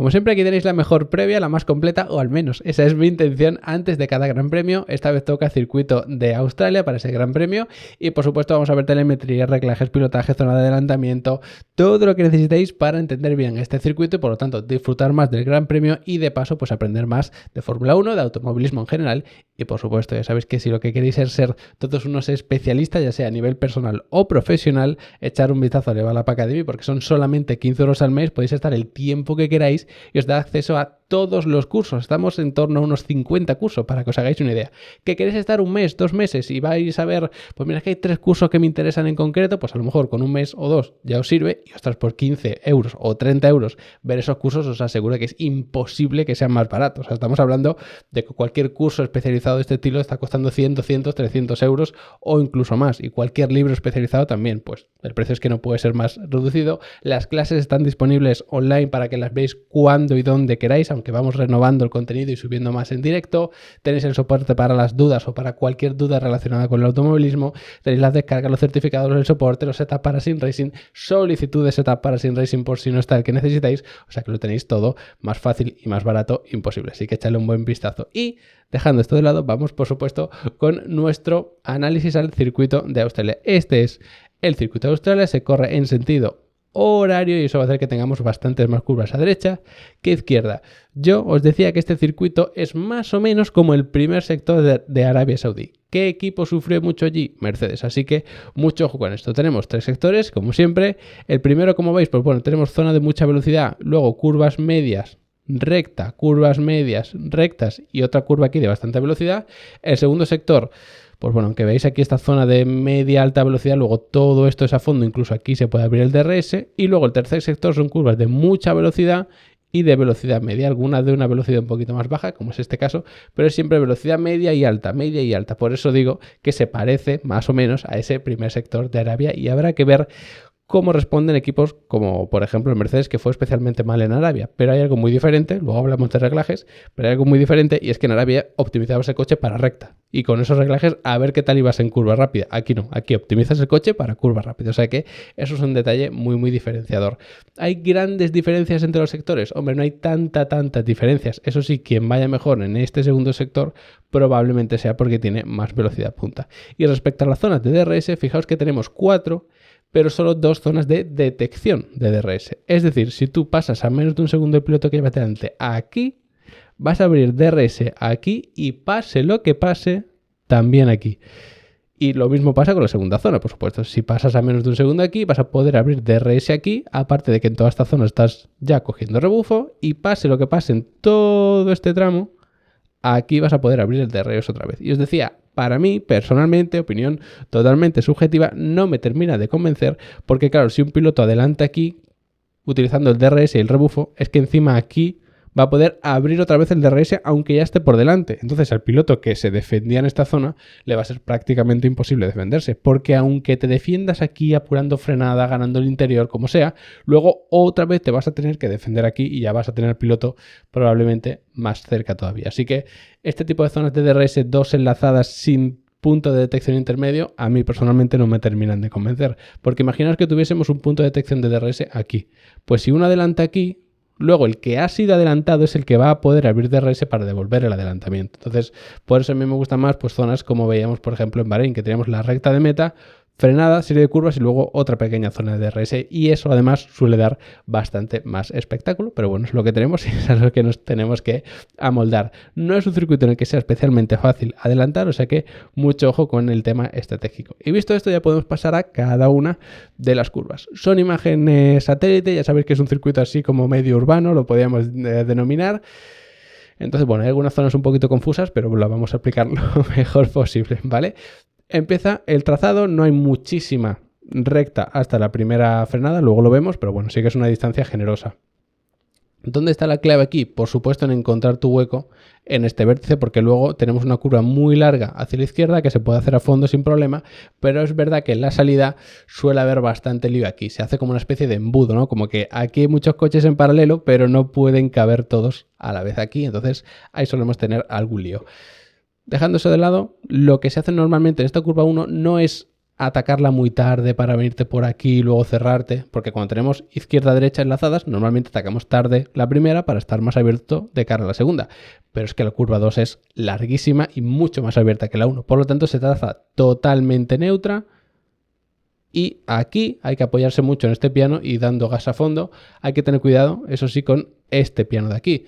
Como siempre, aquí tenéis la mejor previa, la más completa, o al menos esa es mi intención antes de cada Gran Premio. Esta vez toca circuito de Australia para ese Gran Premio y por supuesto vamos a ver telemetría, reglajes, pilotaje, zona de adelantamiento, todo lo que necesitéis para entender bien este circuito y por lo tanto disfrutar más del Gran Premio y de paso pues aprender más de Fórmula 1, de automovilismo en general y por supuesto ya sabéis que si lo que queréis es ser todos unos especialistas, ya sea a nivel personal o profesional, echar un vistazo a Level Up Academy porque son solamente 15 euros al mes, podéis estar el tiempo que queráis y os da acceso a todos los cursos. Estamos en torno a unos 50 cursos para que os hagáis una idea. ¿Que queréis estar un mes, 2 meses y vais a ver, pues mira que hay 3 cursos que me interesan en concreto, pues a lo mejor con un mes o 2 ya os sirve y ostras, por 15 euros o 30 euros ver esos cursos os aseguro que es imposible que sean más baratos. O sea, estamos hablando de que cualquier curso especializado de este estilo está costando 100, 200, 300 euros o incluso más y cualquier libro especializado también, pues el precio es que no puede ser más reducido. Las clases están disponibles online para que las veáis cuando y donde queráis, aunque vamos renovando el contenido y subiendo más en directo. Tenéis el soporte para las dudas o para cualquier duda relacionada con el automovilismo. Tenéis las descargas, los certificados, el soporte, los setup para Sim Racing, solicitud de setup para Sim Racing por si no está el que necesitáis. O sea que lo tenéis todo más fácil y más barato imposible. Así que echadle un buen vistazo. Y dejando esto de lado, vamos por supuesto con nuestro análisis al circuito de Australia. Este es el circuito de Australia, se corre en sentido horario y eso va a hacer que tengamos bastantes más curvas a derecha que izquierda. Yo os decía que este circuito es más o menos como el primer sector de Arabia Saudí. ¿Qué equipo sufrió mucho allí? Mercedes. Así que mucho ojo con esto. Tenemos 3 sectores, como siempre. El primero, como veis, pues bueno, tenemos zona de mucha velocidad, luego curvas medias, recta, curvas medias, rectas y otra curva aquí de bastante velocidad. El segundo sector, pues bueno, aunque veáis aquí esta zona de media alta velocidad, luego todo esto es a fondo, incluso aquí se puede abrir el DRS. Y luego el tercer sector son curvas de mucha velocidad y de velocidad media, algunas de una velocidad un poquito más baja, como es este caso, pero es siempre velocidad media y alta, media y alta. Por eso digo que se parece más o menos a ese primer sector de Arabia y habrá que ver cómo responden equipos como por ejemplo el Mercedes, que fue especialmente mal en Arabia, pero hay algo muy diferente, luego hablamos de reglajes, pero hay algo muy diferente y es que en Arabia optimizabas el coche para recta y con esos reglajes a ver qué tal ibas en curva rápida. Aquí no, aquí optimizas el coche para curva rápida, o sea que eso es un detalle muy diferenciador. ¿Hay grandes diferencias entre los sectores? Hombre, no hay tantas diferencias, eso sí, quien vaya mejor en este segundo sector probablemente sea porque tiene más velocidad punta. Y respecto a las zonas de DRS, fijaos que tenemos 4, pero solo 2 zonas de detección de DRS. Es decir, si tú pasas a menos de un segundo el piloto que lleva delante aquí, vas a abrir DRS aquí y pase lo que pase, también aquí. Y lo mismo pasa con la segunda zona, por supuesto. Si pasas a menos de un segundo aquí, vas a poder abrir DRS aquí, aparte de que en toda esta zona estás ya cogiendo rebufo, y pase lo que pase en todo este tramo, aquí vas a poder abrir el DRS otra vez. Y os decía, para mí, personalmente, opinión totalmente subjetiva, no me termina de convencer, porque claro, si un piloto adelanta aquí, utilizando el DRS y el rebufo, es que encima aquí va a poder abrir otra vez el DRS aunque ya esté por delante. Entonces al piloto que se defendía en esta zona le va a ser prácticamente imposible defenderse, porque aunque te defiendas aquí apurando frenada, ganando el interior, como sea, luego otra vez te vas a tener que defender aquí y ya vas a tener al piloto probablemente más cerca todavía. Así que este tipo de zonas de DRS, 2 enlazadas sin punto de detección intermedio, a mí personalmente no me terminan de convencer, porque imaginaos que tuviésemos un punto de detección de DRS aquí, pues si uno adelanta aquí, luego el que ha sido adelantado es el que va a poder abrir DRS para devolver el adelantamiento. Entonces, por eso a mí me gustan más pues zonas como veíamos por ejemplo en Bahrein, que teníamos la recta de meta, frenada, serie de curvas y luego otra pequeña zona de DRS, y eso además suele dar bastante más espectáculo, pero bueno, es lo que tenemos y es a lo que nos tenemos que amoldar. No es un circuito en el que sea especialmente fácil adelantar, o sea que mucho ojo con el tema estratégico. Y visto esto ya podemos pasar a cada una de las curvas. Son imágenes satélite, ya sabéis que es un circuito así como medio urbano, lo podríamos denominar. Entonces, bueno, hay algunas zonas un poquito confusas, pero lo vamos a explicar lo mejor posible, ¿vale? Empieza el trazado, no hay muchísima recta hasta la primera frenada, luego lo vemos, pero bueno, sí que es una distancia generosa. ¿Dónde está la clave aquí? Por supuesto en encontrar tu hueco en este vértice, porque luego tenemos una curva muy larga hacia la izquierda que se puede hacer a fondo sin problema, pero es verdad que en la salida suele haber bastante lío aquí, se hace como una especie de embudo, ¿no? Como que aquí hay muchos coches en paralelo, pero no pueden caber todos a la vez aquí, entonces ahí solemos tener algún lío. Dejando eso de lado, lo que se hace normalmente en esta curva 1 no es atacarla muy tarde para venirte por aquí y luego cerrarte, porque cuando tenemos izquierda-derecha enlazadas, normalmente atacamos tarde la primera para estar más abierto de cara a la segunda, pero es que la curva 2 es larguísima y mucho más abierta que la 1, por lo tanto se traza totalmente neutra. Y aquí hay que apoyarse mucho en este piano y dando gas a fondo. Hay que tener cuidado, eso sí, con este piano de aquí.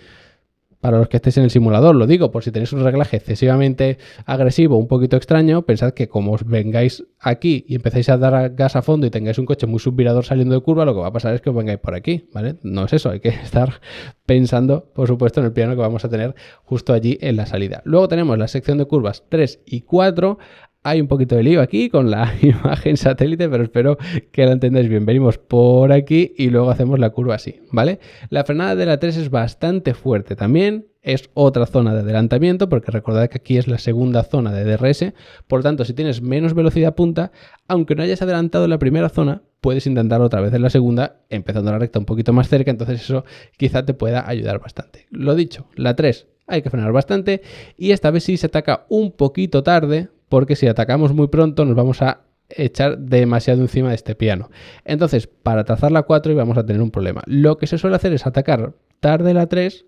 Para los que estéis en el simulador, lo digo, por si tenéis un reglaje excesivamente agresivo, un poquito extraño, pensad que como os vengáis aquí y empezáis a dar gas a fondo y tengáis un coche muy subvirador saliendo de curva, lo que va a pasar es que os vengáis por aquí, ¿vale? No es eso, hay que estar pensando, por supuesto, en el piano que vamos a tener justo allí en la salida. Luego tenemos la sección de curvas 3 y 4. Hay un poquito de lío aquí con la imagen satélite, pero espero que la entendáis bien. Venimos por aquí y luego hacemos la curva así, ¿vale? La frenada de la 3 es bastante fuerte también. Es otra zona de adelantamiento, porque recordad que aquí es la segunda zona de DRS. Por lo tanto, si tienes menos velocidad punta, aunque no hayas adelantado en la primera zona, puedes intentar otra vez en la segunda, empezando la recta un poquito más cerca. Entonces eso quizá te pueda ayudar bastante. Lo dicho, la 3 hay que frenar bastante y esta vez sí se ataca un poquito tarde, porque si atacamos muy pronto nos vamos a echar demasiado encima de este piano. Entonces, para trazar la 4 íbamos a tener un problema. Lo que se suele hacer es atacar tarde la 3,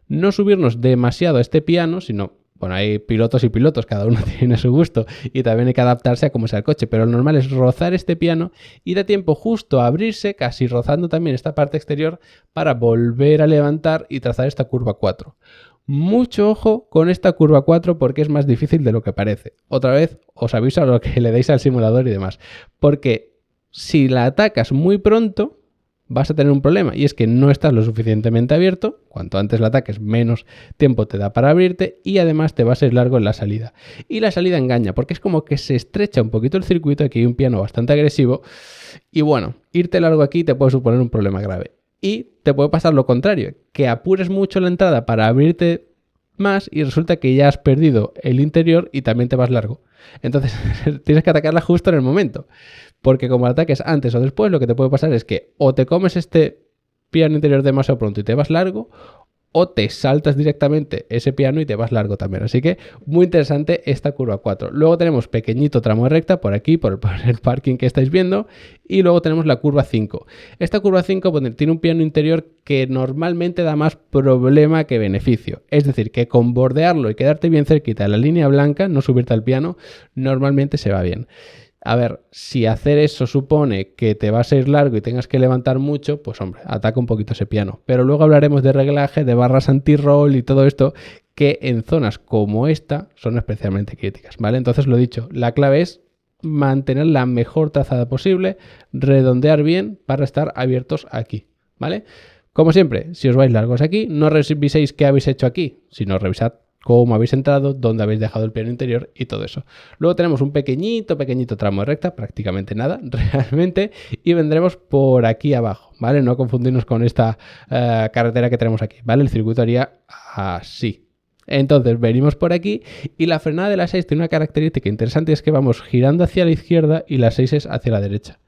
no subirnos demasiado a este piano, sino, bueno, hay pilotos y pilotos, cada uno tiene su gusto y también hay que adaptarse a cómo sea el coche, pero lo normal es rozar este piano y da tiempo justo a abrirse, casi rozando también esta parte exterior, para volver a levantar y trazar esta curva 4. Mucho ojo con esta curva 4 porque es más difícil de lo que parece. Otra vez os aviso a lo que le deis al simulador y demás. Porque si la atacas muy pronto vas a tener un problema y es que no estás lo suficientemente abierto. Cuanto antes la ataques menos tiempo te da para abrirte y además te va a ser largo en la salida. Y la salida engaña porque es como que se estrecha un poquito el circuito. Aquí hay un piano bastante agresivo y bueno, irte largo aquí te puede suponer un problema grave. Y te puede pasar lo contrario, que apures mucho la entrada para abrirte más y resulta que ya has perdido el interior y también te vas largo. Entonces tienes que atacarla justo en el momento, porque como la ataques antes o después, lo que te puede pasar es que o te comes este piano interior demasiado pronto y te vas largo, o te saltas directamente ese piano y te vas largo también. Así que muy interesante esta curva 4. Luego tenemos pequeñito tramo de recta por aquí, por el parking que estáis viendo. Y luego tenemos la curva 5. Esta curva 5 tiene un piano interior que normalmente da más problema que beneficio. Es decir, que con bordearlo y quedarte bien cerquita de la línea blanca, no subirte al piano, normalmente se va bien. A ver, si hacer eso supone que te vas a ir largo y tengas que levantar mucho, pues hombre, ataca un poquito ese piano. Pero luego hablaremos de reglaje, de barras anti-roll y todo esto, que en zonas como esta son especialmente críticas, ¿vale? Entonces lo dicho, la clave es mantener la mejor trazada posible, redondear bien para estar abiertos aquí, ¿vale? Como siempre, si os vais largos aquí, no reviséis qué habéis hecho aquí, sino revisad cómo habéis entrado, dónde habéis dejado el piano interior y todo eso. Luego tenemos un pequeñito tramo de recta, prácticamente nada, realmente, y vendremos por aquí abajo, ¿vale? No confundirnos con esta carretera que tenemos aquí, ¿vale? El circuito haría así. Entonces venimos por aquí y la frenada de la 6 tiene una característica interesante, es que vamos girando hacia la izquierda y la 6 es hacia la derecha.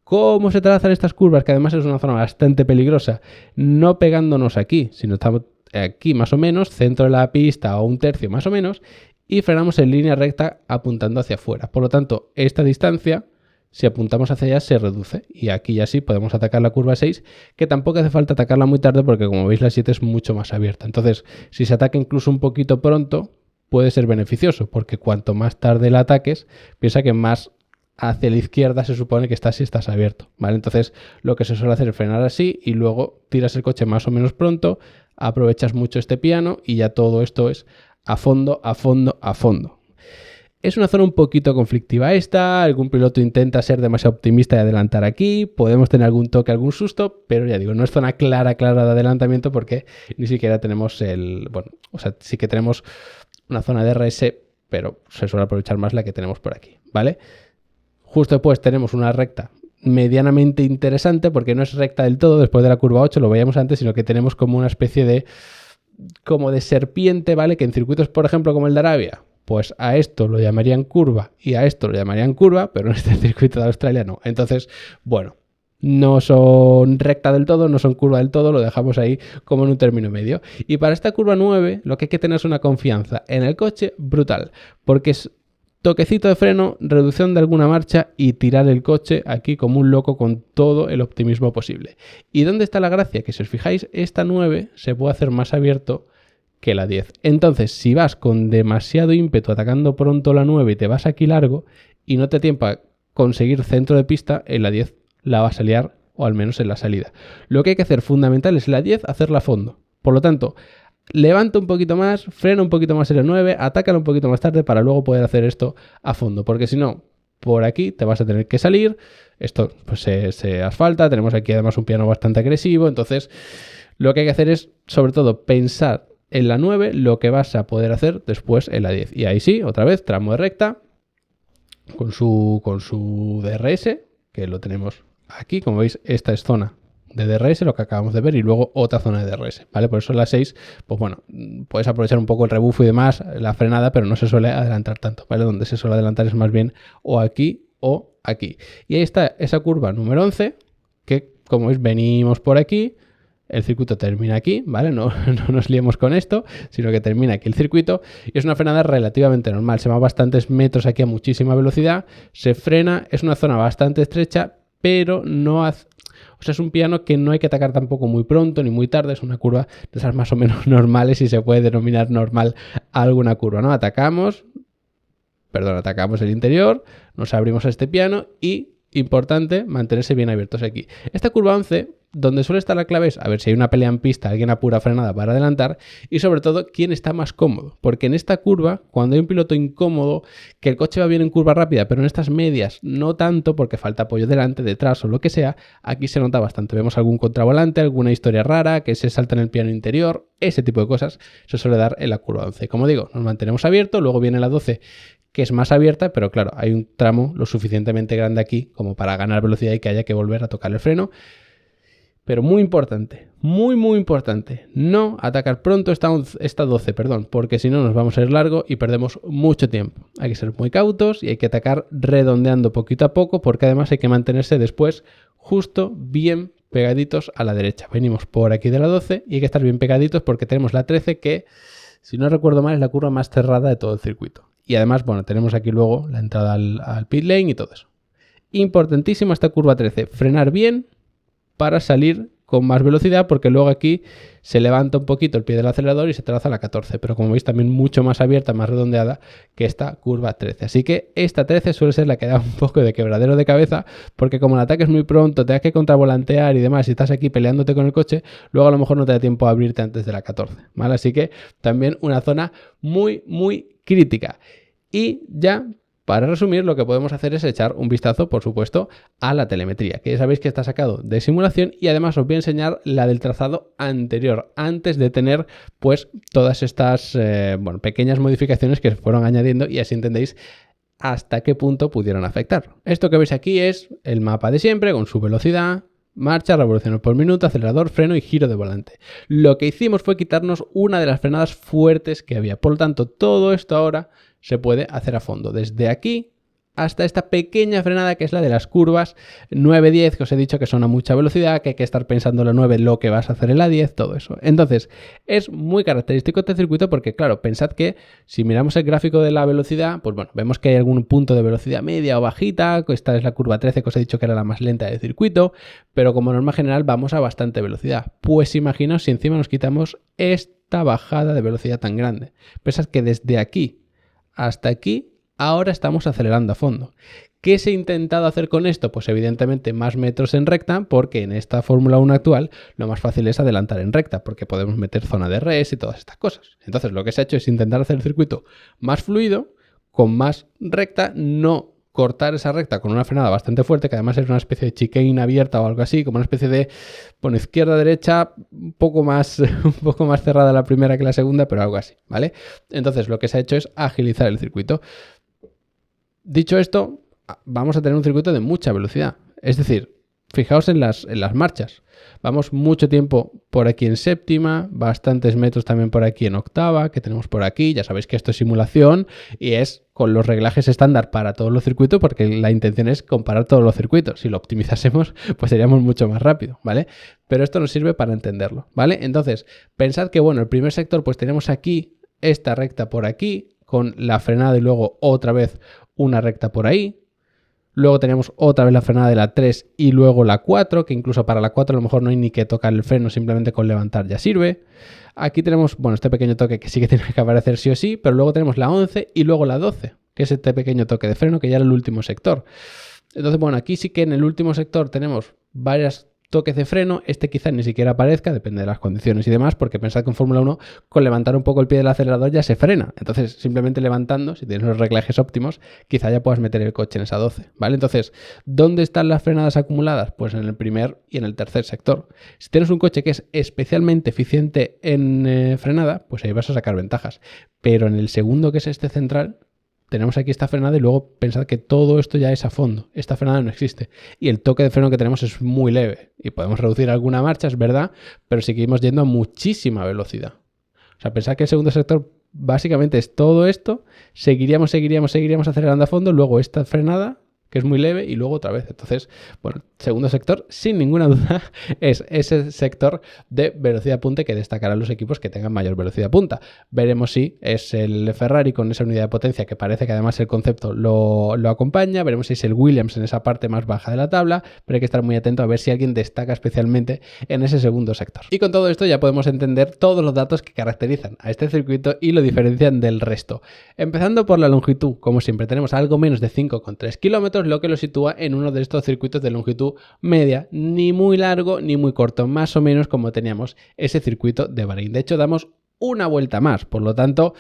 ¿Cómo se trazan estas curvas? Que además es una zona bastante peligrosa, no pegándonos aquí, sino estamos aquí más o menos, centro de la pista o un tercio más o menos, y frenamos en línea recta apuntando hacia afuera. Por lo tanto, esta distancia, si apuntamos hacia allá, se reduce. Y aquí ya sí podemos atacar la curva 6, que tampoco hace falta atacarla muy tarde porque como veis la 7 es mucho más abierta. Entonces, si se ataca incluso un poquito pronto, puede ser beneficioso, porque cuanto más tarde la ataques, piensa que más hacia la izquierda se supone que estás si estás abierto, ¿vale? Entonces lo que se suele hacer es frenar así y luego tiras el coche más o menos pronto, aprovechas mucho este piano y ya todo esto es a fondo, a fondo, a fondo. Es una zona un poquito conflictiva esta, algún piloto intenta ser demasiado optimista y adelantar aquí, podemos tener algún toque, algún susto, pero ya digo, no es zona clara de adelantamiento porque ni siquiera tenemos sí que tenemos una zona de RS, pero se suele aprovechar más la que tenemos por aquí, ¿vale? Justo después tenemos una recta medianamente interesante porque no es recta del todo después de la curva 8, lo veíamos antes, sino que tenemos como una especie de serpiente, ¿vale? Que en circuitos, por ejemplo, como el de Arabia, pues a esto lo llamarían curva y a esto lo llamarían curva, pero en este circuito de Australia no. Entonces, bueno, no son recta del todo, no son curva del todo, lo dejamos ahí como en un término medio. Y para esta curva 9, lo que hay que tener es una confianza en el coche brutal, porque es toquecito de freno, reducción de alguna marcha y tirar el coche aquí como un loco con todo el optimismo posible. ¿Y dónde está la gracia? Que si os fijáis, esta 9 se puede hacer más abierto que la 10. Entonces, si vas con demasiado ímpetu atacando pronto la 9 y te vas aquí largo y no te da tiempo a conseguir centro de pista, en la 10 la vas a liar, o al menos en la salida. Lo que hay que hacer fundamental es en la 10 hacerla a fondo. Por lo tanto, levanta un poquito más, frena un poquito más en el 9, atácala un poquito más tarde para luego poder hacer esto a fondo, porque si no, por aquí te vas a tener que salir, esto pues se asfalta, tenemos aquí además un piano bastante agresivo, entonces lo que hay que hacer es sobre todo pensar en la 9 lo que vas a poder hacer después en la 10, y ahí sí, otra vez, tramo de recta, con su DRS, que lo tenemos aquí, como veis, esta es zona de DRS, lo que acabamos de ver, y luego otra zona de DRS, ¿vale? Por eso en la 6, pues bueno, puedes aprovechar un poco el rebufo y demás, la frenada, pero no se suele adelantar tanto, ¿vale? Donde se suele adelantar es más bien o aquí o aquí. Y ahí está esa curva número 11, que como veis venimos por aquí, el circuito termina aquí, ¿vale? No nos liemos con esto, sino que termina aquí el circuito y es una frenada relativamente normal, se va bastantes metros aquí a muchísima velocidad, se frena, es una zona bastante estrecha, pero no hace... O sea, es un piano que no hay que atacar tampoco muy pronto ni muy tarde, es una curva de esas más o menos normales, si se puede denominar normal alguna curva, ¿no? Atacamos el interior, nos abrimos a este piano y, importante, mantenerse bien abiertos aquí. Esta curva 11, donde suele estar la clave es a ver si hay una pelea en pista, alguien apura frenada para adelantar y sobre todo quién está más cómodo, porque en esta curva, cuando hay un piloto incómodo, que el coche va bien en curva rápida, pero en estas medias no tanto porque falta apoyo delante, detrás o lo que sea, aquí se nota bastante, vemos algún contravolante, alguna historia rara, que se salta en el piano interior, ese tipo de cosas se suele dar en la curva 11. Como digo, nos mantenemos abiertos, luego viene la 12, que es más abierta, pero claro, hay un tramo lo suficientemente grande aquí como para ganar velocidad y que haya que volver a tocar el freno. Pero muy importante, muy importante, no atacar pronto esta 12, porque si no nos vamos a ir largo y perdemos mucho tiempo. Hay que ser muy cautos y hay que atacar redondeando poquito a poco, porque además hay que mantenerse después justo bien pegaditos a la derecha. Venimos por aquí de la 12 y hay que estar bien pegaditos porque tenemos la 13 que, si no recuerdo mal, es la curva más cerrada de todo el circuito. Y además, bueno, tenemos aquí luego la entrada al pit lane y todo eso. Importantísima esta curva 13, frenar bien para salir con más velocidad, porque luego aquí se levanta un poquito el pie del acelerador y se traza la 14, pero como veis también mucho más abierta, más redondeada que esta curva 13. Así que esta 13 suele ser la que da un poco de quebradero de cabeza, porque como el ataque es muy pronto, te das que contravolantear y demás, si estás aquí peleándote con el coche, luego a lo mejor no te da tiempo a abrirte antes de la 14, ¿vale? Así que también una zona muy crítica. Y ya, para resumir, lo que podemos hacer es echar un vistazo, por supuesto, a la telemetría, que ya sabéis que está sacado de simulación y además os voy a enseñar la del trazado anterior, antes de tener pues todas estas pequeñas modificaciones que se fueron añadiendo y así entendéis hasta qué punto pudieron afectar. Esto que veis aquí es el mapa de siempre con su velocidad, marcha, revoluciones por minuto, acelerador, freno y giro de volante. Lo que hicimos fue quitarnos una de las frenadas fuertes que había. Por lo tanto, todo esto ahora se puede hacer a fondo. Desde aquí hasta esta pequeña frenada que es la de las curvas 9-10, que os he dicho que son a mucha velocidad, que hay que estar pensando en la 9 lo que vas a hacer en la 10, todo eso. Entonces, es muy característico este circuito porque, claro, pensad que si miramos el gráfico de la velocidad, pues bueno, vemos que hay algún punto de velocidad media o bajita, esta es la curva 13 que os he dicho que era la más lenta del circuito, pero como norma general vamos a bastante velocidad. Pues imaginaos si encima nos quitamos esta bajada de velocidad tan grande. Pensad que desde aquí hasta aquí ahora estamos acelerando a fondo. ¿Qué se ha intentado hacer con esto? Pues evidentemente más metros en recta, porque en esta Fórmula 1 actual lo más fácil es adelantar en recta, porque podemos meter zona de DRS y todas estas cosas. Entonces lo que se ha hecho es intentar hacer el circuito más fluido, con más recta, no cortar esa recta con una frenada bastante fuerte, que además es una especie de chicane abierta o algo así, como una especie de, bueno, izquierda-derecha, un poco más cerrada la primera que la segunda, pero algo así, ¿vale? Entonces lo que se ha hecho es agilizar el circuito. Dicho esto, vamos a tener un circuito de mucha velocidad. Es decir, fijaos en las marchas. Vamos mucho tiempo por aquí en séptima, bastantes metros también por aquí en octava, que tenemos por aquí. Ya sabéis que esto es simulación y es con los reglajes estándar para todos los circuitos, porque la intención es comparar todos los circuitos. Si lo optimizásemos, pues seríamos mucho más rápido, ¿vale? Pero esto nos sirve para entenderlo, ¿vale? Entonces, pensad que, bueno, el primer sector, pues tenemos aquí esta recta por aquí, con la frenada y luego otra vez una recta por ahí. Luego tenemos otra vez la frenada de la 3 y luego la 4, que incluso para la 4 a lo mejor no hay ni que tocar el freno, simplemente con levantar ya sirve. Aquí tenemos, bueno, este pequeño toque que sí que tiene que aparecer sí o sí, pero luego tenemos la 11 y luego la 12, que es este pequeño toque de freno que ya era el último sector. Entonces, bueno, aquí sí que en el último sector tenemos varios toques de freno, este quizá ni siquiera aparezca, depende de las condiciones y demás, porque pensad que en Fórmula 1 con levantar un poco el pie del acelerador ya se frena, entonces simplemente levantando, si tienes los reglajes óptimos, quizá ya puedas meter el coche en esa 12, ¿vale? Entonces, ¿dónde están las frenadas acumuladas? Pues en el primer y en el tercer sector. Si tienes un coche que es especialmente eficiente en frenada, pues ahí vas a sacar ventajas, pero en el segundo, que es este central, tenemos aquí esta frenada y luego pensad que todo esto ya es a fondo. Esta frenada no existe. Y el toque de freno que tenemos es muy leve. Y podemos reducir alguna marcha, es verdad, pero seguimos yendo a muchísima velocidad. O sea, pensad que el segundo sector básicamente es todo esto. Seguiríamos acelerando a fondo. Luego esta frenada, que es muy leve, y luego otra vez. Entonces, bueno, segundo sector, sin ninguna duda, es ese sector de velocidad punta que destacarán los equipos que tengan mayor velocidad punta. Veremos si es el Ferrari con esa unidad de potencia, que parece que además el concepto lo acompaña. Veremos si es el Williams en esa parte más baja de la tabla, pero hay que estar muy atento a ver si alguien destaca especialmente en ese segundo sector. Y con todo esto ya podemos entender todos los datos que caracterizan a este circuito y lo diferencian del resto. Empezando por la longitud, como siempre tenemos algo menos de 5,3 kilómetros, lo que lo sitúa en uno de estos circuitos de longitud media, ni muy largo ni muy corto, más o menos como teníamos ese circuito de Bahrein. De hecho, damos una vuelta más, por lo tanto,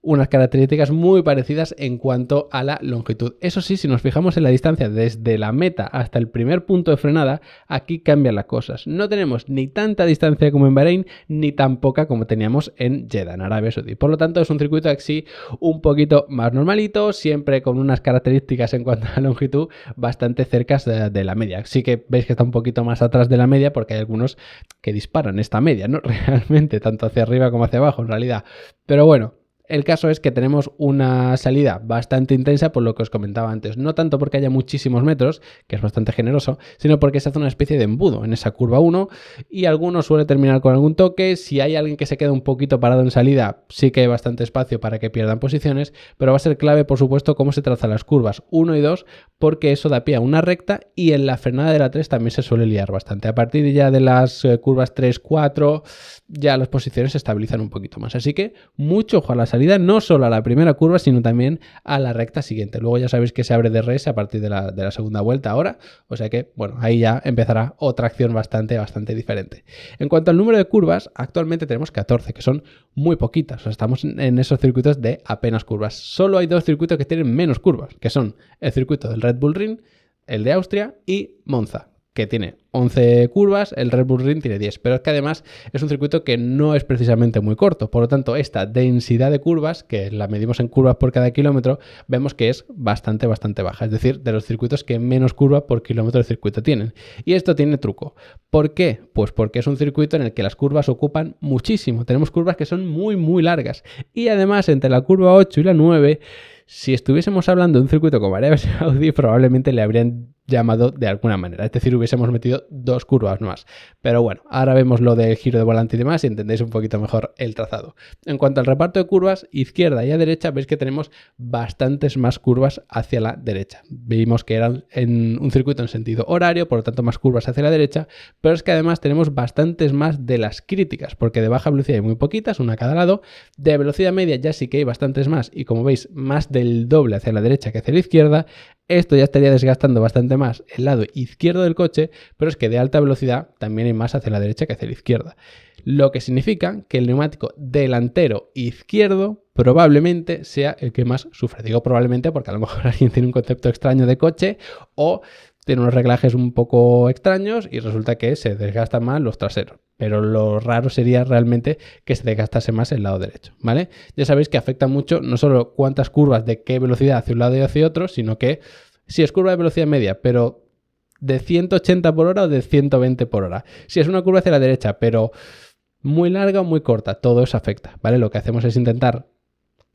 unas características muy parecidas en cuanto a la longitud. Eso sí, si nos fijamos en la distancia desde la meta hasta el primer punto de frenada, aquí cambian las cosas. No tenemos ni tanta distancia como en Bahrein, ni tan poca como teníamos en Jeddah, en Arabia Saudí. Por lo tanto, es un circuito así un poquito más normalito, siempre con unas características en cuanto a la longitud bastante cercas de la media. Sí que veis que está un poquito más atrás de la media porque hay algunos que disparan esta media, ¿no? Realmente, tanto hacia arriba como hacia abajo, en realidad. Pero bueno, el caso es que tenemos una salida bastante intensa, por lo que os comentaba antes. No tanto porque haya muchísimos metros, que es bastante generoso, sino porque se hace una especie de embudo en esa curva 1 y alguno suele terminar con algún toque. Si hay alguien que se queda un poquito parado en salida, sí que hay bastante espacio para que pierdan posiciones, pero va a ser clave, por supuesto, cómo se trazan las curvas 1 y 2, porque eso da pie a una recta y en la frenada de la 3 también se suele liar bastante. A partir ya de las curvas 3, 4, ya las posiciones se estabilizan un poquito más. Así que mucho ojo a la salida, no solo a la primera curva, sino también a la recta siguiente. Luego ya sabéis que se abre DRS a partir de la segunda vuelta ahora, o sea que, bueno, ahí ya empezará otra acción bastante diferente. En cuanto al número de curvas, actualmente tenemos 14, que son muy poquitas, o sea, estamos en esos circuitos de apenas curvas. Solo hay dos circuitos que tienen menos curvas, que son el circuito del Red Bull Ring, el de Austria y Monza, que tiene 11 curvas, el Red Bull Ring tiene 10, pero es que además es un circuito que no es precisamente muy corto, por lo tanto esta densidad de curvas, que la medimos en curvas por cada kilómetro, vemos que es bastante baja, es decir, de los circuitos que menos curvas por kilómetro de circuito tienen. Y esto tiene truco. ¿Por qué? Pues porque es un circuito en el que las curvas ocupan muchísimo, tenemos curvas que son muy largas, y además entre la curva 8 y la 9, si estuviésemos hablando de un circuito como Arabia Saudí, probablemente le habrían llamado de alguna manera, es decir, hubiésemos metido dos curvas más. Pero bueno, ahora vemos lo del giro de volante y demás y entendéis un poquito mejor el trazado. En cuanto al reparto de curvas, izquierda y a derecha, veis que tenemos bastantes más curvas hacia la derecha. Vimos que eran en un circuito en sentido horario, por lo tanto más curvas hacia la derecha, pero es que además tenemos bastantes más de las críticas, porque de baja velocidad hay muy poquitas, una a cada lado, de velocidad media ya sí que hay bastantes más, y como veis, más del doble hacia la derecha que hacia la izquierda. Esto ya estaría desgastando bastante más el lado izquierdo del coche, pero es que de alta velocidad también hay más hacia la derecha que hacia la izquierda. Lo que significa que el neumático delantero izquierdo probablemente sea el que más sufre. Digo probablemente porque a lo mejor alguien tiene un concepto extraño de coche o tiene unos reglajes un poco extraños y resulta que se desgastan más los traseros. Pero lo raro sería realmente que se desgastase más el lado derecho, ¿vale? Ya sabéis que afecta mucho no solo cuántas curvas de qué velocidad hacia un lado y hacia otro, sino que si es curva de velocidad media, pero de 180 por hora o de 120 por hora. Si es una curva hacia la derecha, pero muy larga o muy corta, todo eso afecta, ¿vale? Lo que hacemos es intentar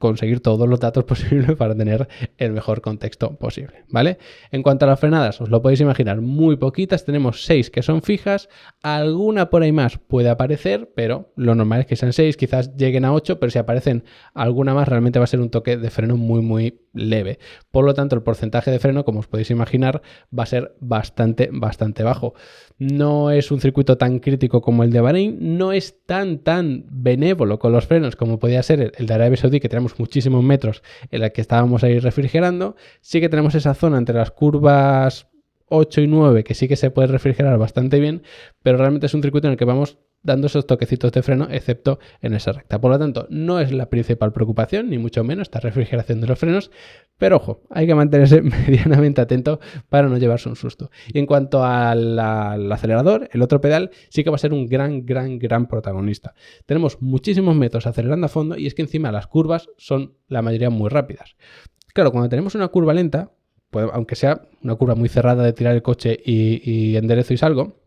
conseguir todos los datos posibles para tener el mejor contexto posible, ¿vale? En cuanto a las frenadas, os lo podéis imaginar, muy poquitas, tenemos 6 que son fijas, alguna por ahí más puede aparecer, pero lo normal es que sean 6, quizás lleguen a 8, pero si aparecen alguna más realmente va a ser un toque de freno muy leve. Por lo tanto, el porcentaje de freno, como os podéis imaginar, va a ser bastante bajo. No es un circuito tan crítico como el de Bahrein, no es tan benévolo con los frenos como podía ser el de Arabia Saudí, que tenemos muchísimos metros en la que estábamos ahí refrigerando. Sí que tenemos esa zona entre las curvas 8 y 9 que sí que se puede refrigerar bastante bien, pero realmente es un circuito en el que vamos dando esos toquecitos de freno, excepto en esa recta. Por lo tanto, no es la principal preocupación, ni mucho menos esta refrigeración de los frenos, pero ojo, hay que mantenerse medianamente atento para no llevarse un susto. Y en cuanto al acelerador, el otro pedal sí que va a ser un gran protagonista. Tenemos muchísimos metros acelerando a fondo y es que encima las curvas son la mayoría muy rápidas. Claro, cuando tenemos una curva lenta, pues, aunque sea una curva muy cerrada de tirar el coche y enderezo y salgo,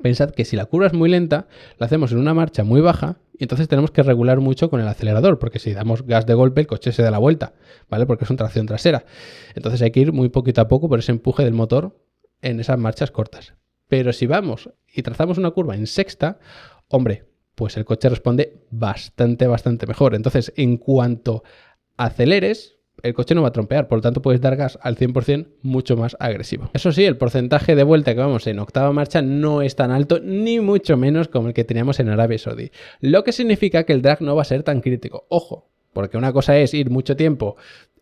pensad que si la curva es muy lenta, la hacemos en una marcha muy baja y entonces tenemos que regular mucho con el acelerador, porque si damos gas de golpe el coche se da la vuelta, ¿vale? Porque es una tracción trasera. Entonces hay que ir muy poquito a poco por ese empuje del motor en esas marchas cortas. Pero si vamos y trazamos una curva en sexta, hombre, pues el coche responde bastante mejor. Entonces, en cuanto aceleres, el coche no va a trompear, por lo tanto puedes dar gas al 100% mucho más agresivo. Eso sí, el porcentaje de vuelta que vamos en octava marcha no es tan alto, ni mucho menos como el que teníamos en Arabia Saudí. Lo que significa que el drag no va a ser tan crítico. Ojo, porque una cosa es ir mucho tiempo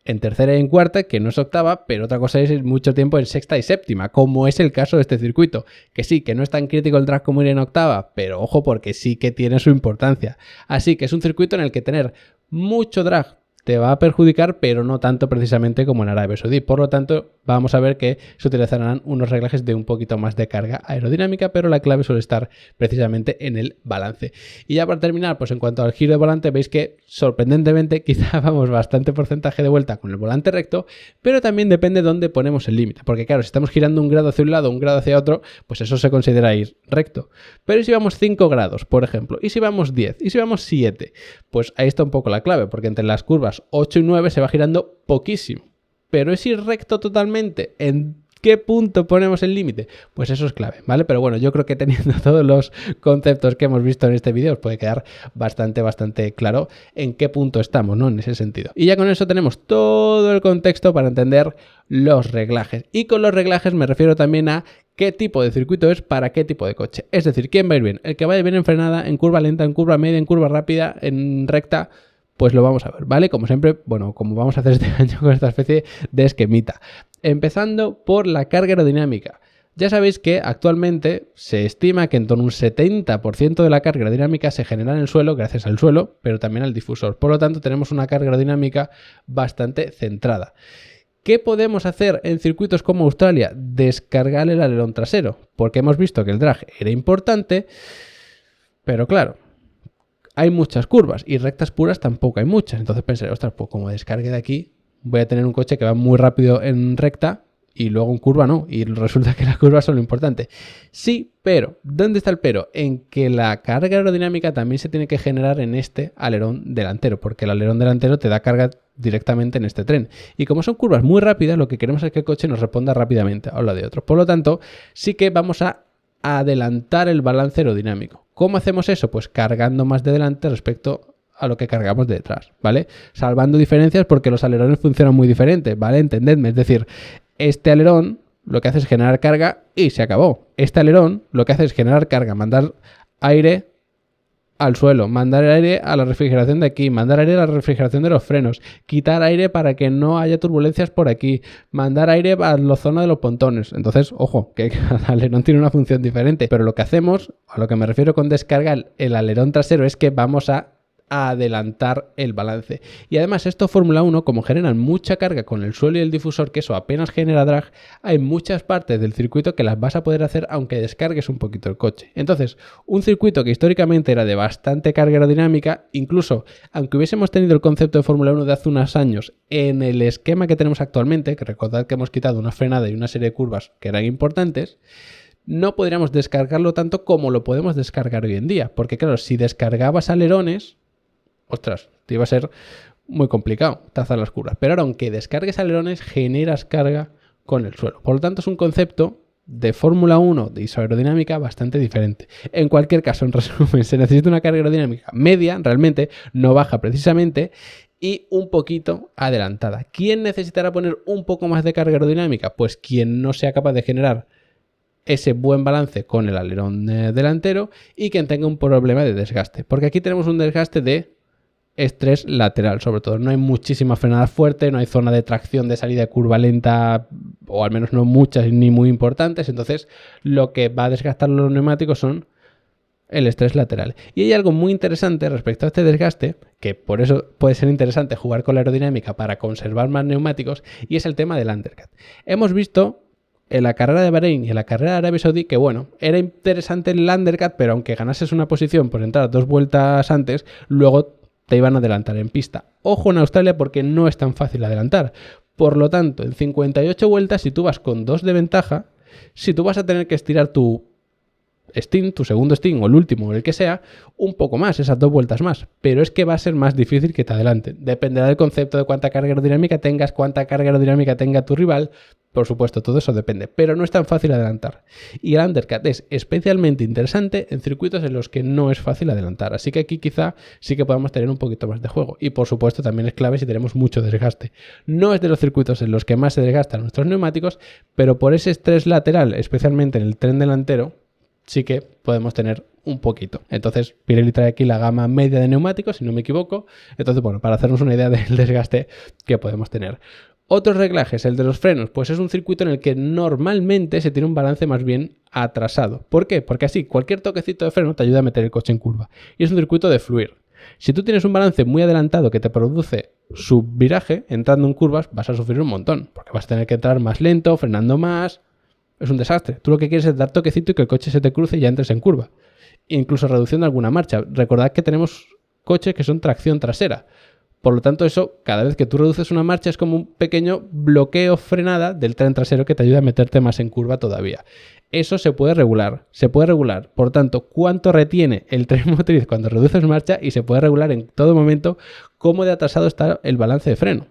en tercera y en cuarta, que no es octava, pero otra cosa es ir mucho tiempo en sexta y séptima, como es el caso de este circuito. Que sí, que no es tan crítico el drag como ir en octava, pero ojo porque sí que tiene su importancia. Así que es un circuito en el que tener mucho drag te va a perjudicar, pero no tanto precisamente como en Arabia Saudí. Por lo tanto, vamos a ver que se utilizarán unos reglajes de un poquito más de carga aerodinámica, pero la clave suele estar precisamente en el balance. Y ya para terminar, pues en cuanto al giro de volante, veis que sorprendentemente quizá vamos bastante porcentaje de vuelta con el volante recto, pero también depende de dónde ponemos el límite. Porque claro, si estamos girando un grado hacia un lado, un grado hacia otro, pues eso se considera ir recto. Pero ¿y si vamos 5 grados, por ejemplo? ¿Y si vamos 10? ¿Y si vamos 7? Pues ahí está un poco la clave, porque entre las curvas 8 y 9 se va girando poquísimo. Pero es ir recto totalmente. ¿En qué punto ponemos el límite? Pues eso es clave, ¿vale? Pero bueno, yo creo que teniendo todos los conceptos que hemos visto en este vídeo os puede quedar bastante claro en qué punto estamos, ¿no? En ese sentido. Y ya con eso tenemos todo el contexto para entender los reglajes. Y con los reglajes me refiero también a qué tipo de circuito es para qué tipo de coche. Es decir, ¿quién va a ir bien? El que vaya bien en frenada, en curva lenta, en curva media, en curva rápida, en recta. Pues lo vamos a ver, ¿vale? Como siempre, bueno, como vamos a hacer este año con esta especie de esquemita. Empezando por la carga aerodinámica. Ya sabéis que actualmente se estima que en torno a un 70% de la carga aerodinámica se genera en el suelo, gracias al suelo, pero también al difusor. Por lo tanto, tenemos una carga aerodinámica bastante centrada. ¿Qué podemos hacer en circuitos como Australia? Descargar el alerón trasero, porque hemos visto que el drag era importante, pero claro, hay muchas curvas y rectas puras tampoco hay muchas. Entonces pensaré, ostras, pues como descargue de aquí, voy a tener un coche que va muy rápido en recta y luego en curva no. Y resulta que las curvas son lo importante. Sí, pero, ¿dónde está el pero? En que la carga aerodinámica también se tiene que generar en este alerón delantero, porque el alerón delantero te da carga directamente en este tren. Y como son curvas muy rápidas, lo que queremos es que el coche nos responda rápidamente a lo de otro. Por lo tanto, sí que vamos a adelantar el balance aerodinámico. ¿Cómo hacemos eso? Pues cargando más de delante respecto a lo que cargamos de detrás, ¿vale? Salvando diferencias porque los alerones funcionan muy diferentes, ¿vale? Entendedme, es decir, este alerón lo que hace es generar carga y se acabó. Este alerón lo que hace es generar carga, mandar aire al suelo, mandar aire a la refrigeración de aquí, mandar aire a la refrigeración de los frenos, quitar aire para que no haya turbulencias por aquí, mandar aire a la zona de los pontones. Entonces, ojo, que cada alerón tiene una función diferente, pero lo que hacemos, a lo que me refiero con descargar el alerón trasero, es que vamos a adelantar el balance. Y además esto Fórmula 1, como generan mucha carga con el suelo y el difusor, que eso apenas genera drag, hay muchas partes del circuito que las vas a poder hacer aunque descargues un poquito el coche. Entonces, un circuito que históricamente era de bastante carga aerodinámica, incluso aunque hubiésemos tenido el concepto de Fórmula 1 de hace unos años en el esquema que tenemos actualmente, que recordad que hemos quitado una frenada y una serie de curvas que eran importantes, no podríamos descargarlo tanto como lo podemos descargar hoy en día. Porque claro, si descargabas alerones, ostras, te iba a ser muy complicado trazar las curvas. Pero ahora, aunque descargues alerones, generas carga con el suelo. Por lo tanto, es un concepto de Fórmula 1 de isoaerodinámica bastante diferente. En cualquier caso, en resumen, se necesita una carga aerodinámica media, realmente, no baja precisamente, y un poquito adelantada. ¿Quién necesitará poner un poco más de carga aerodinámica? Pues quien no sea capaz de generar ese buen balance con el alerón delantero y quien tenga un problema de desgaste. Porque aquí tenemos un desgaste de estrés lateral, sobre todo. No hay muchísima frenada fuerte, no hay zona de tracción de salida de curva lenta, o al menos no muchas ni muy importantes. Entonces, lo que va a desgastar los neumáticos son el estrés lateral. Y hay algo muy interesante respecto a este desgaste, que por eso puede ser interesante jugar con la aerodinámica para conservar más neumáticos, y es el tema del undercut. Hemos visto en la carrera de Bahrein y en la carrera de Arabia Saudí que, bueno, era interesante el undercut, pero aunque ganases una posición por entrar 2 vueltas antes, luego te iban a adelantar en pista. Ojo en Australia porque no es tan fácil adelantar. Por lo tanto, en 58 vueltas, si tú vas con 2 de ventaja, si tú vas a tener que estirar tu stint, tu segundo stint o el último o el que sea, un poco más, esas 2 vueltas más. Pero es que va a ser más difícil que te adelanten. Dependerá del concepto de cuánta carga aerodinámica tengas, cuánta carga aerodinámica tenga tu rival. Por supuesto, todo eso depende, pero no es tan fácil adelantar. Y el undercut es especialmente interesante en circuitos en los que no es fácil adelantar. Así que aquí quizá sí que podamos tener un poquito más de juego. Y por supuesto también es clave si tenemos mucho desgaste. No es de los circuitos en los que más se desgastan nuestros neumáticos, pero por ese estrés lateral, especialmente en el tren delantero, sí que podemos tener un poquito. Entonces, Pirelli trae aquí la gama media de neumáticos, si no me equivoco. Entonces, bueno, para hacernos una idea del desgaste que podemos tener. Otros reglajes, el de los frenos, pues es un circuito en el que normalmente se tiene un balance más bien atrasado. ¿Por qué? Porque así cualquier toquecito de freno te ayuda a meter el coche en curva. Y es un circuito de fluir. Si tú tienes un balance muy adelantado que te produce subviraje entrando en curvas, vas a sufrir un montón. Porque vas a tener que entrar más lento, frenando más. Es un desastre. Tú lo que quieres es dar toquecito y que el coche se te cruce y ya entres en curva. Incluso reduciendo alguna marcha. Recordad que tenemos coches que son tracción trasera. Por lo tanto, eso, cada vez que tú reduces una marcha, es como un pequeño bloqueo frenada del tren trasero que te ayuda a meterte más en curva todavía. Eso se puede regular. Por tanto, cuánto retiene el tren motriz cuando reduces marcha, y se puede regular en todo momento cómo de atrasado está el balance de freno.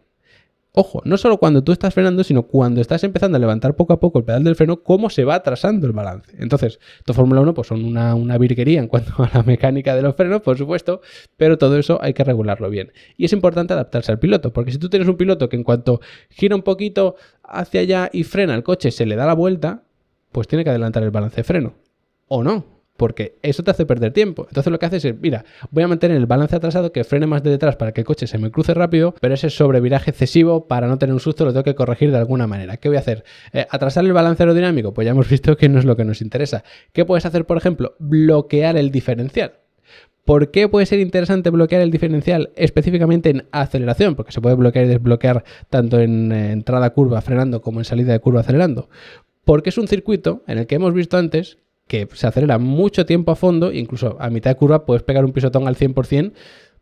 Ojo, no solo cuando tú estás frenando, sino cuando estás empezando a levantar poco a poco el pedal del freno, cómo se va atrasando el balance. Entonces, esto Fórmula 1 pues son una virguería en cuanto a la mecánica de los frenos, por supuesto, pero todo eso hay que regularlo bien. Y es importante adaptarse al piloto, porque si tú tienes un piloto que en cuanto gira un poquito hacia allá y frena el coche, se le da la vuelta, pues tiene que adelantar el balance de freno. O no. Porque eso te hace perder tiempo. Entonces lo que haces es, mira, voy a mantener el balance atrasado, que frene más de detrás para que el coche se me cruce rápido, pero ese sobreviraje excesivo, para no tener un susto, lo tengo que corregir de alguna manera. ¿Qué voy a hacer? ¿Atrasar el balance aerodinámico? Pues ya hemos visto que no es lo que nos interesa. ¿Qué puedes hacer, por ejemplo? Bloquear el diferencial. ¿Por qué puede ser interesante bloquear el diferencial específicamente en aceleración? Porque se puede bloquear y desbloquear tanto en entrada curva frenando como en salida de curva acelerando. Porque es un circuito en el que hemos visto antes que se acelera mucho tiempo a fondo, incluso a mitad de curva puedes pegar un pisotón al 100%,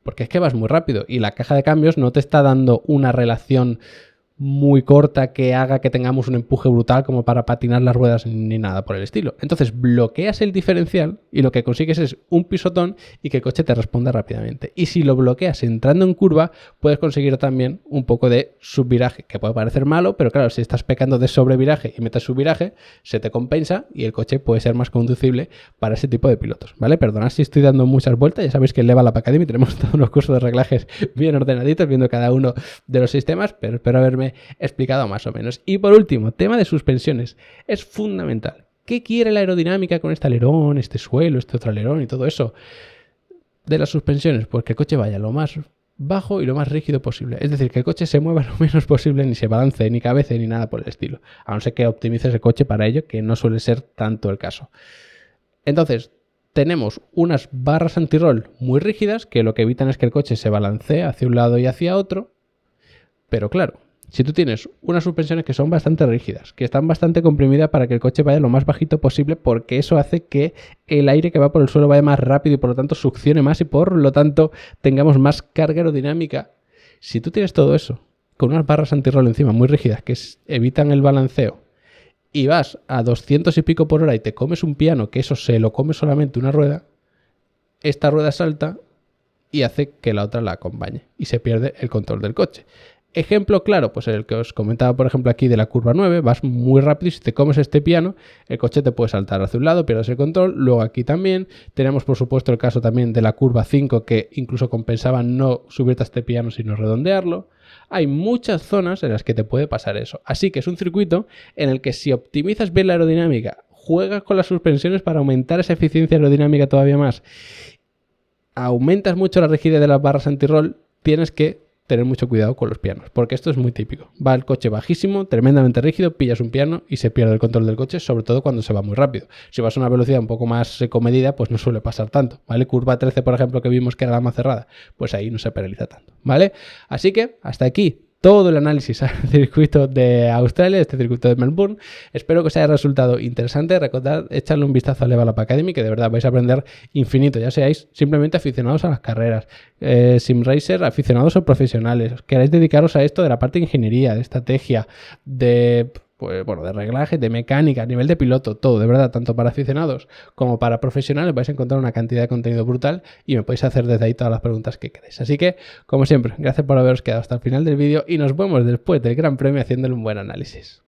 porque es que vas muy rápido y la caja de cambios no te está dando una relación muy corta que haga que tengamos un empuje brutal como para patinar las ruedas ni nada por el estilo. Entonces bloqueas el diferencial y lo que consigues es un pisotón y que el coche te responda rápidamente. Y si lo bloqueas entrando en curva, puedes conseguir también un poco de subviraje, que puede parecer malo, pero claro, si estás pecando de sobreviraje y metes subviraje, se te compensa y el coche puede ser más conducible para ese tipo de pilotos, ¿vale? Perdonad si estoy dando muchas vueltas, ya sabéis que en Level Up Academy tenemos todos los cursos de reglajes bien ordenaditos, viendo cada uno de los sistemas, pero espero haberme explicado más o menos. Y por último, tema de suspensiones. Es fundamental. ¿Qué quiere la aerodinámica con este alerón, este suelo, este otro alerón y todo eso? De las suspensiones, pues que el coche vaya lo más bajo y lo más rígido posible. Es decir, que el coche se mueva lo menos posible, ni se balance, ni cabece, ni nada por el estilo. A no ser que optimices el coche para ello, que no suele ser tanto el caso. Entonces, tenemos unas barras anti-roll muy rígidas, que lo que evitan es que el coche se balancee hacia un lado y hacia otro. Pero claro, si tú tienes unas suspensiones que son bastante rígidas, que están bastante comprimidas para que el coche vaya lo más bajito posible, porque eso hace que el aire que va por el suelo vaya más rápido y por lo tanto succione más y por lo tanto tengamos más carga aerodinámica. Si tú tienes todo eso con unas barras anti-roll encima muy rígidas que evitan el balanceo y vas a 200 y pico por hora y te comes un piano, que eso se lo come solamente una rueda, esta rueda salta y hace que la otra la acompañe y se pierde el control del coche. Ejemplo claro, pues el que os comentaba por ejemplo aquí de la curva 9, vas muy rápido y si te comes este piano, el coche te puede saltar hacia un lado, pierdes el control. Luego aquí también tenemos por supuesto el caso también de la curva 5 que incluso compensaba no subirte a este piano sino redondearlo. Hay muchas zonas en las que te puede pasar eso, así que es un circuito en el que si optimizas bien la aerodinámica, juegas con las suspensiones para aumentar esa eficiencia aerodinámica todavía más, aumentas mucho la rigidez de las barras anti-roll, tienes que tener mucho cuidado con los pianos, porque esto es muy típico. Va el coche bajísimo, tremendamente rígido, pillas un piano y se pierde el control del coche, sobre todo cuando se va muy rápido. Si vas a una velocidad un poco más comedida, pues no suele pasar tanto, ¿vale? Curva 13, por ejemplo, que vimos que era la más cerrada, pues ahí no se penaliza tanto, ¿vale? Así que hasta aquí todo el análisis al circuito de Australia, este circuito de Melbourne. Espero que os haya resultado interesante. Recordad echarle un vistazo a Level Up Academy, que de verdad vais a aprender infinito, ya seáis simplemente aficionados a las carreras, sim racer, aficionados o profesionales, queráis dedicaros a esto de la parte de ingeniería, de estrategia, de reglaje, de mecánica, a nivel de piloto, todo, de verdad, tanto para aficionados como para profesionales vais a encontrar una cantidad de contenido brutal y me podéis hacer desde ahí todas las preguntas que queráis. Así que, como siempre, gracias por haberos quedado hasta el final del vídeo y nos vemos después del Gran Premio haciéndole un buen análisis.